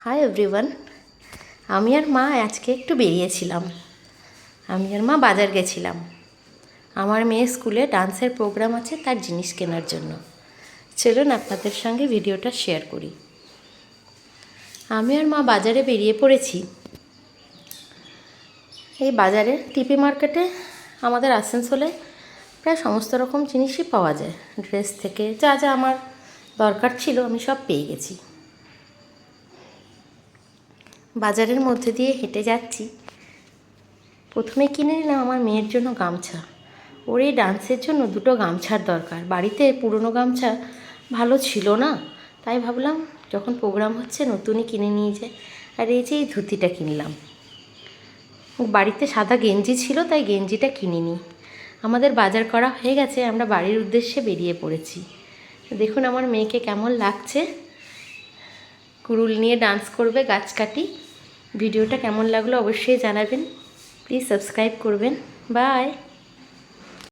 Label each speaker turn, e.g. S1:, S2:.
S1: Hi everyone. আমি আর মা আজকে একটু বেরিয়েছিলাম। আমি আর মা বাজার গেছিলাম। আমার মেয়ের স্কুলে ডান্সের প্রোগ্রাম আছে, তার জিনিস কেনার জন্য। চলুন আপনাদের সঙ্গে ভিডিওটা শেয়ার করি। আমি আর মা বাজারে বেরিয়ে পড়েছি। এই বাজারে টিপি মার্কেটে আমাদের আসানসোলে প্রায় সমস্ত রকম জিনিসই পাওয়া যায়। ড্রেস থেকে যা যা আমার দরকার ছিল আমি সব পেয়ে গেছি। বাজারের মধ্যে দিয়ে হেঁটে যাচ্ছি। প্রথমে কিনে নিলাম আমার মেয়ের জন্য গামছা। ওর এই ডান্সের জন্য দুটো গামছার দরকার। বাড়িতে পুরনো গামছা ভালো ছিল না, তাই ভাবলাম যখন প্রোগ্রাম হচ্ছে নতুনই কিনে নিয়ে যাই। আর এই যে এই ধুতিটা কিনলাম। বাড়িতে সাদা গেঞ্জি ছিল, তাই গেঞ্জিটা কিনিনি। আমাদের বাজার করা হয়ে গেছে, আমরা বাড়ির উদ্দেশ্যে বেরিয়ে পড়েছি। দেখুন আমার মেয়েকে কেমন লাগছে। কুড়ুল নিয়ে ডান্স করবে গাছ কাটি। ভিডিওটা কেমন লাগলো অবশ্যই জানাবেন। প্লিজ সাবস্ক্রাইব করবেন। বাই।